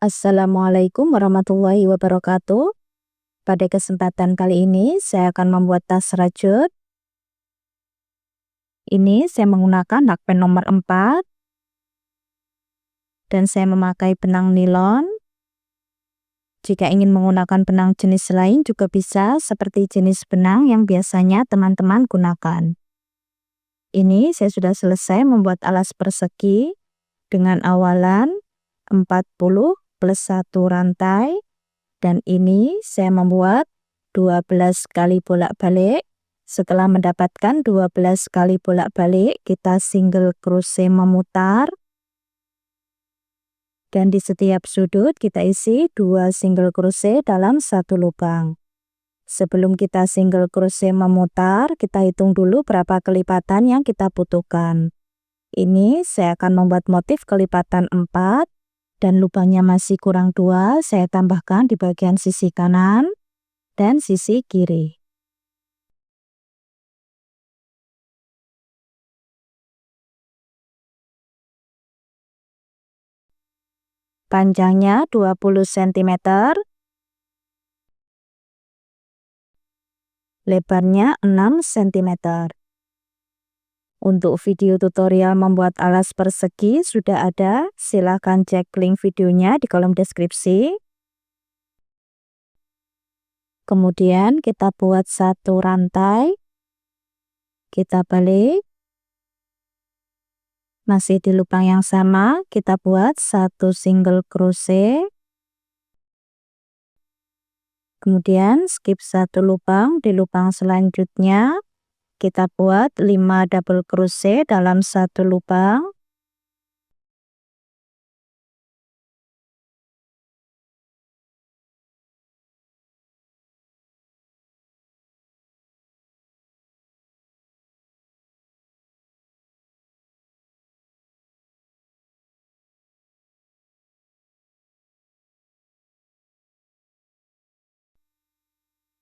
Assalamualaikum warahmatullahi wabarakatuh. Pada kesempatan kali ini saya akan membuat tas rajut. Ini saya menggunakan hakpen nomor 4 dan saya memakai benang nilon. Jika ingin menggunakan benang jenis lain juga bisa, seperti jenis benang yang biasanya teman-teman gunakan. Ini saya sudah selesai membuat alas persegi dengan awalan 40 plus 1 rantai, dan ini saya membuat 12 kali bolak-balik. Setelah mendapatkan 12 kali bolak-balik, kita single crochet memutar, dan di setiap sudut kita isi 2 single crochet dalam satu lubang. Sebelum kita single crochet memutar, kita hitung dulu berapa kelipatan yang kita butuhkan. Ini saya akan membuat motif kelipatan 4, dan lubangnya masih kurang 2, saya tambahkan di bagian sisi kanan dan sisi kiri. Panjangnya 20 cm, lebarnya 6 cm. Untuk video tutorial membuat alas persegi sudah ada, silahkan cek link videonya di kolom deskripsi. Kemudian kita buat satu rantai, kita balik, masih di lubang yang sama kita buat satu single crochet, kemudian skip satu lubang. Di lubang selanjutnya kita buat 5 double crochet dalam satu lubang.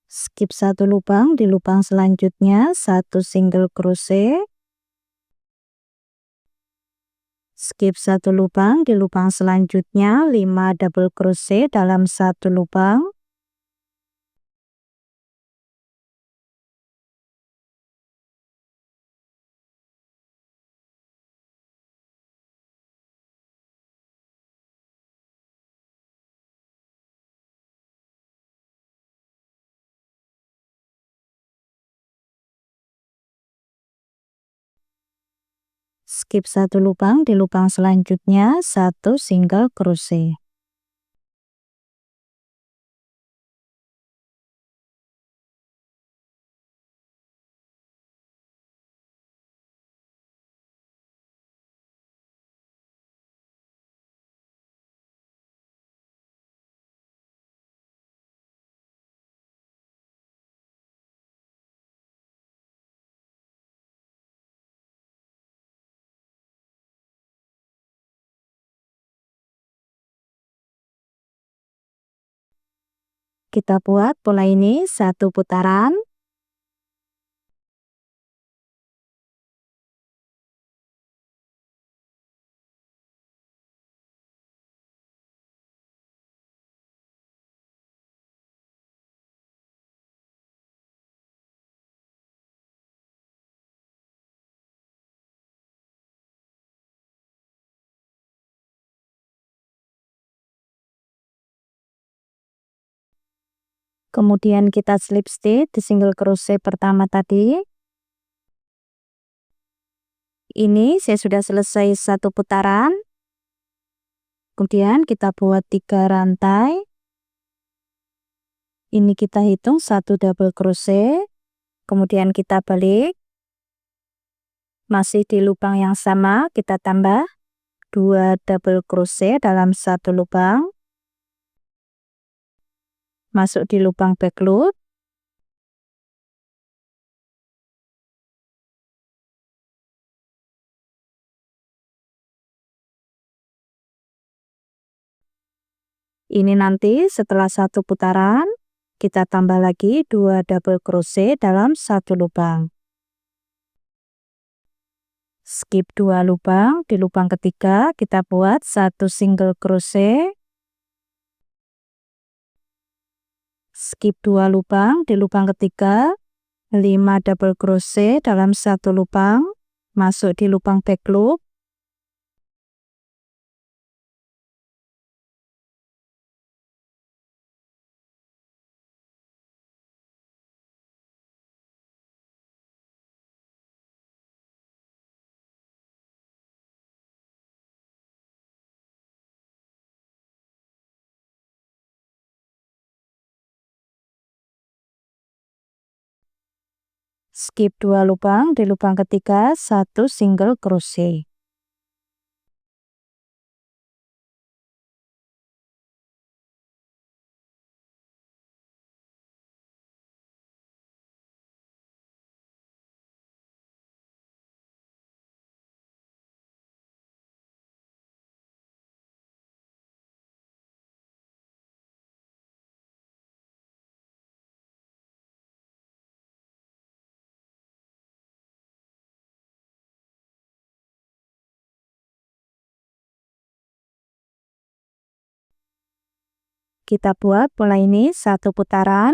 Skip satu lubang, di lubang selanjutnya satu single crochet, skip satu lubang, di lubang selanjutnya 5 double crochet dalam satu lubang. Skip satu lubang, di lubang selanjutnya satu single crochet. Kita buat pola ini satu putaran. Kemudian kita slip stitch di single crochet pertama tadi. Ini saya sudah selesai satu putaran. Kemudian kita buat 3 rantai. Ini kita hitung satu double crochet. Kemudian kita balik. Masih di lubang yang sama kita tambah 2 double crochet dalam satu lubang. Masuk di lubang back loop. Ini nanti setelah satu putaran kita tambah lagi 2 double crochet dalam satu lubang. Skip 2 lubang, di lubang ketiga kita buat satu single crochet. skip 2 lubang di lubang ketiga, 5 double crochet dalam 1 lubang, masuk di lubang back loop, skip 2 lubang di lubang ketiga, 1 single crochet. Kita buat pola ini 1 putaran.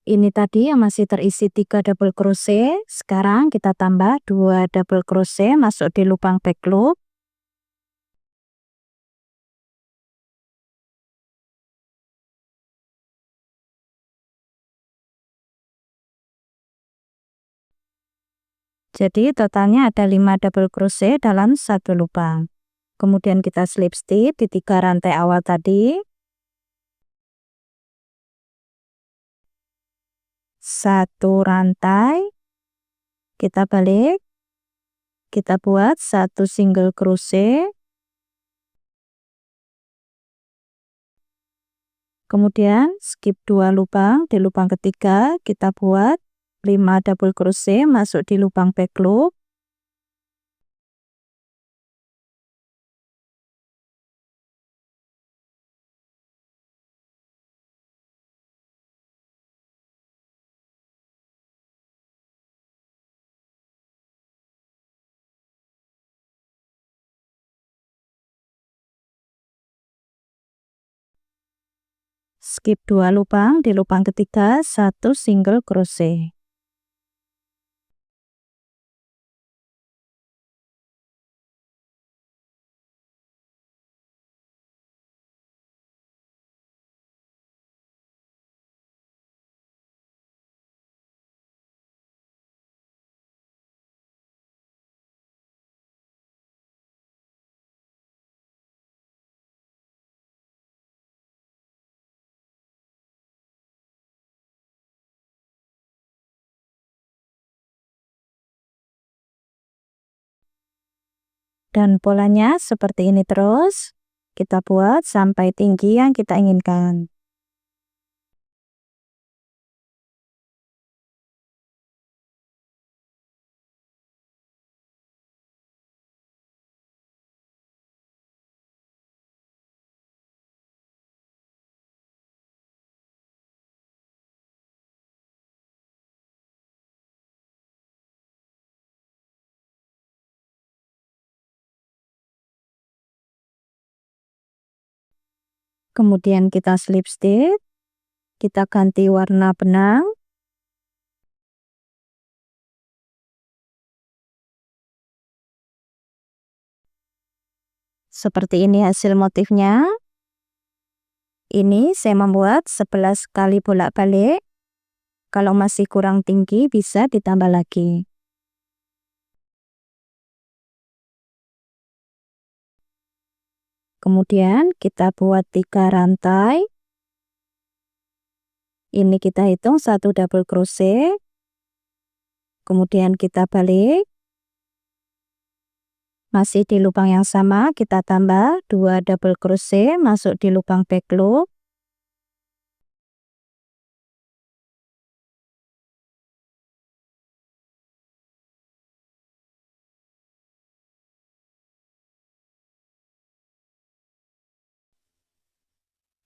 Ini tadi yang masih terisi 3 double crochet, sekarang kita tambah 2 double crochet masuk di lubang back loop. Jadi totalnya ada 5 double crochet dalam 1 lubang. Kemudian kita slip stitch di 3 rantai awal tadi. 1 rantai, kita balik, kita buat 1 single crochet, kemudian skip 2 lubang di lubang ketiga, kita buat 5 double crochet masuk di lubang back loop, skip 2 lubang di lubang ketiga, 1 single crochet. Dan polanya seperti ini terus, kita buat sampai tinggi yang kita inginkan. Kemudian kita slip stitch, kita ganti warna benang. Seperti ini hasil motifnya. Ini saya membuat 11 kali bolak-balik. Kalau masih kurang tinggi bisa ditambah lagi. Kemudian kita buat 3 rantai. Ini kita hitung 1 double crochet. Kemudian kita balik. Masih di lubang yang sama kita tambah 2 double crochet masuk di lubang back loop.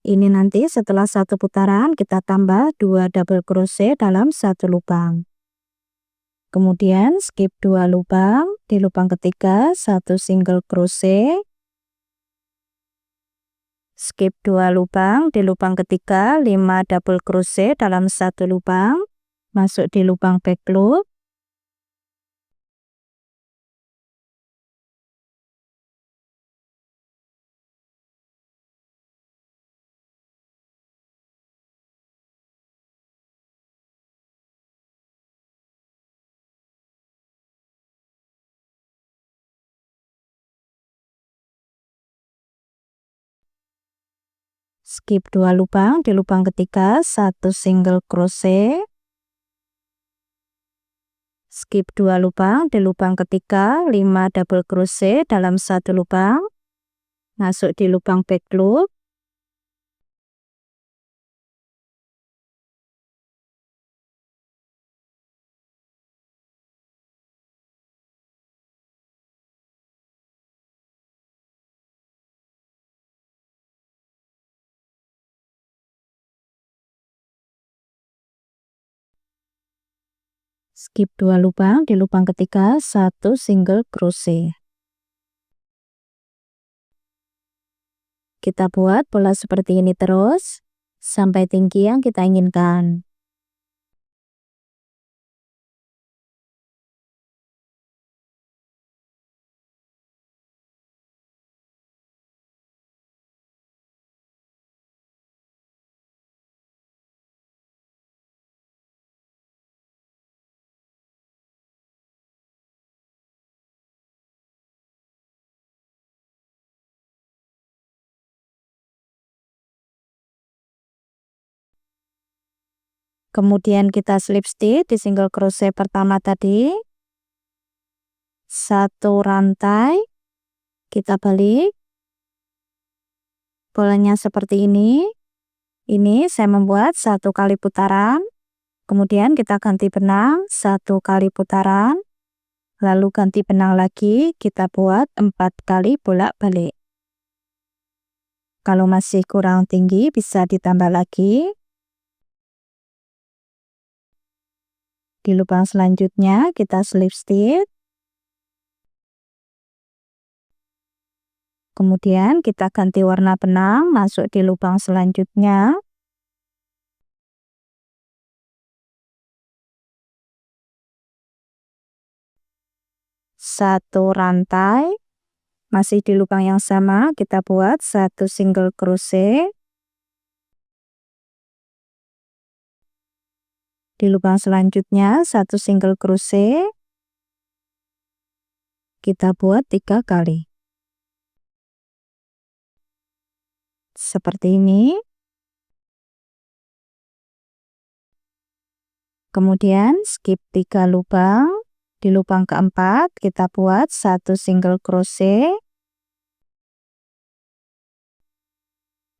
Ini nanti setelah 1 putaran kita tambah 2 double crochet dalam 1 lubang. Kemudian skip 2 lubang, di lubang ketiga 1 single crochet, skip 2 lubang, di lubang ketiga 5 double crochet dalam 1 lubang, masuk di lubang back loop, skip 2 lubang, di lubang ketiga 1 single crochet, skip 2 lubang, di lubang ketiga 5 double crochet dalam 1 lubang, masuk di lubang back loop, skip 2 lubang, di lubang ketiga 1 single crochet. Kita buat pola seperti ini terus sampai tinggi yang kita inginkan. Kemudian kita slip stitch di single crochet pertama tadi, 1 rantai, kita balik, polanya seperti ini. Ini saya membuat 1 kali putaran, kemudian kita ganti benang 1 kali putaran, lalu ganti benang lagi, kita buat 4 kali bolak-balik. Kalau masih kurang tinggi bisa ditambah lagi. Di lubang selanjutnya kita slip stitch, kemudian kita ganti warna benang, masuk di lubang selanjutnya, satu rantai, masih di lubang yang sama kita buat 1 single crochet, di lubang selanjutnya 1 single crochet, kita buat 3 kali seperti ini. Kemudian skip 3 lubang, di lubang keempat kita buat 1 single crochet,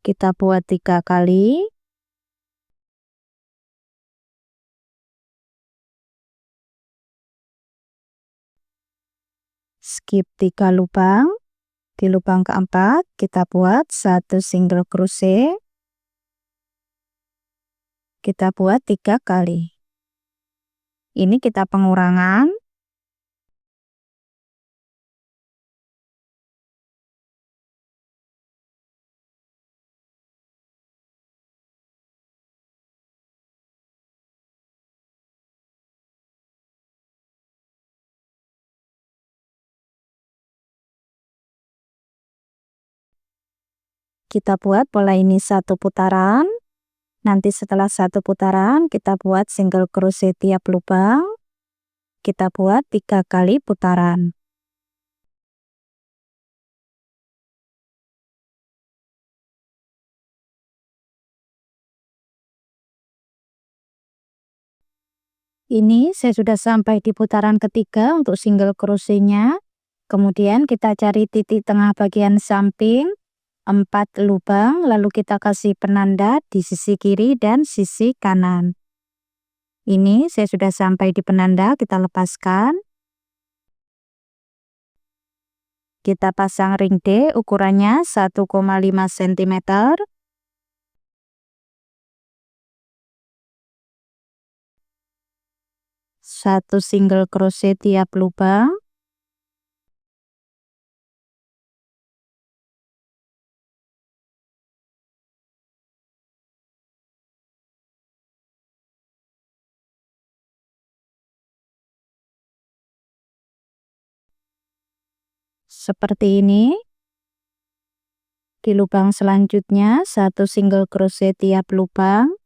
kita buat 3 kali, skip 3 lubang, di lubang keempat kita buat 1 single crochet, kita buat 3 kali. Ini kita pengurangan. Kita buat pola ini 1 putaran. Nanti setelah 1 putaran kita buat single crochet tiap lubang. Kita buat 3 kali putaran. Ini saya sudah sampai di putaran ketiga untuk single crochetnya. Kemudian kita cari titik tengah bagian samping 4 lubang, lalu kita kasih penanda di sisi kiri dan sisi kanan. Ini saya sudah sampai di penanda, kita lepaskan. Kita pasang ring D, ukurannya 1,5 cm. 1 single crochet tiap lubang. Seperti ini. Di lubang selanjutnya 1 single crochet tiap lubang.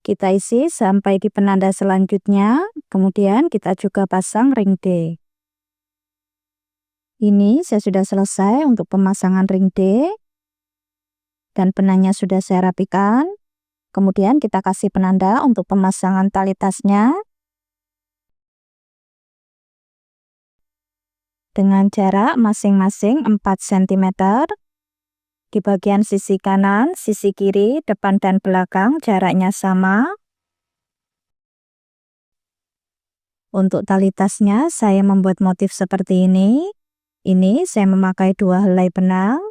Kita isi sampai di penanda selanjutnya, kemudian kita juga pasang ring D. Ini saya sudah selesai untuk pemasangan ring D, dan benangnya sudah saya rapikan. Kemudian kita kasih penanda untuk pemasangan tali tasnya dengan jarak masing-masing 4 cm. Di bagian sisi kanan, sisi kiri, depan dan belakang jaraknya sama. Untuk tali tasnya saya membuat motif seperti ini. Ini saya memakai 2 helai benang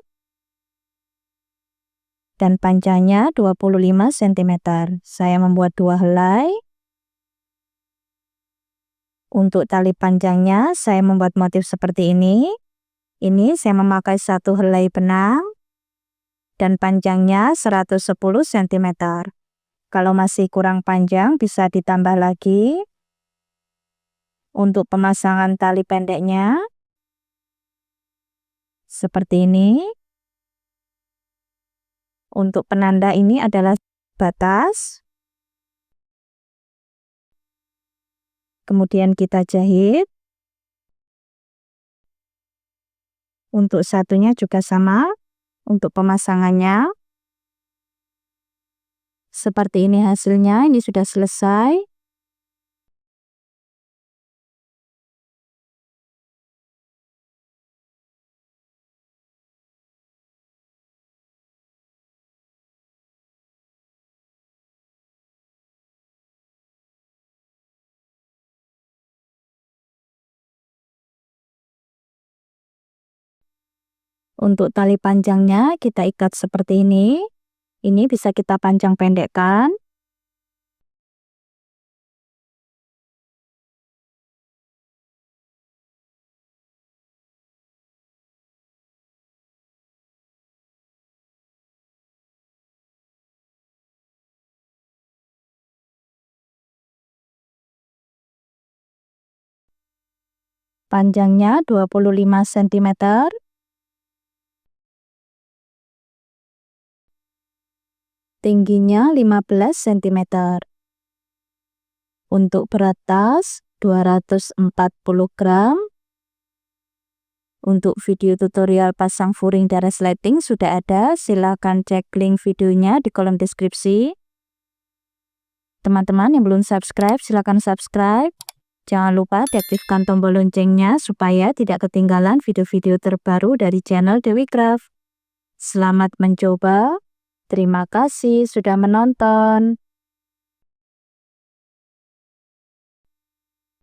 dan panjangnya 25 cm. Saya membuat 2 helai. Untuk tali panjangnya saya membuat motif seperti ini. Ini saya memakai 1 helai benang dan panjangnya 110 cm. Kalau masih kurang panjang bisa ditambah lagi. Untuk pemasangan tali pendeknya seperti ini. Untuk penanda ini adalah batas. Kemudian kita jahit. Untuk satunya juga sama. Untuk pemasangannya seperti ini hasilnya. Ini sudah selesai. Untuk tali panjangnya kita ikat seperti ini. Ini bisa kita panjang pendekkan. Panjangnya 25 cm. Tingginya 15 cm. Untuk berat tas 240 gram. Untuk video tutorial pasang furing dan resleting sudah ada, silahkan cek link videonya di kolom deskripsi. Teman-teman yang belum subscribe, silahkan subscribe. Jangan lupa diaktifkan tombol loncengnya supaya tidak ketinggalan video-video terbaru dari channel Dewi Craft. Selamat mencoba. Terima kasih sudah menonton.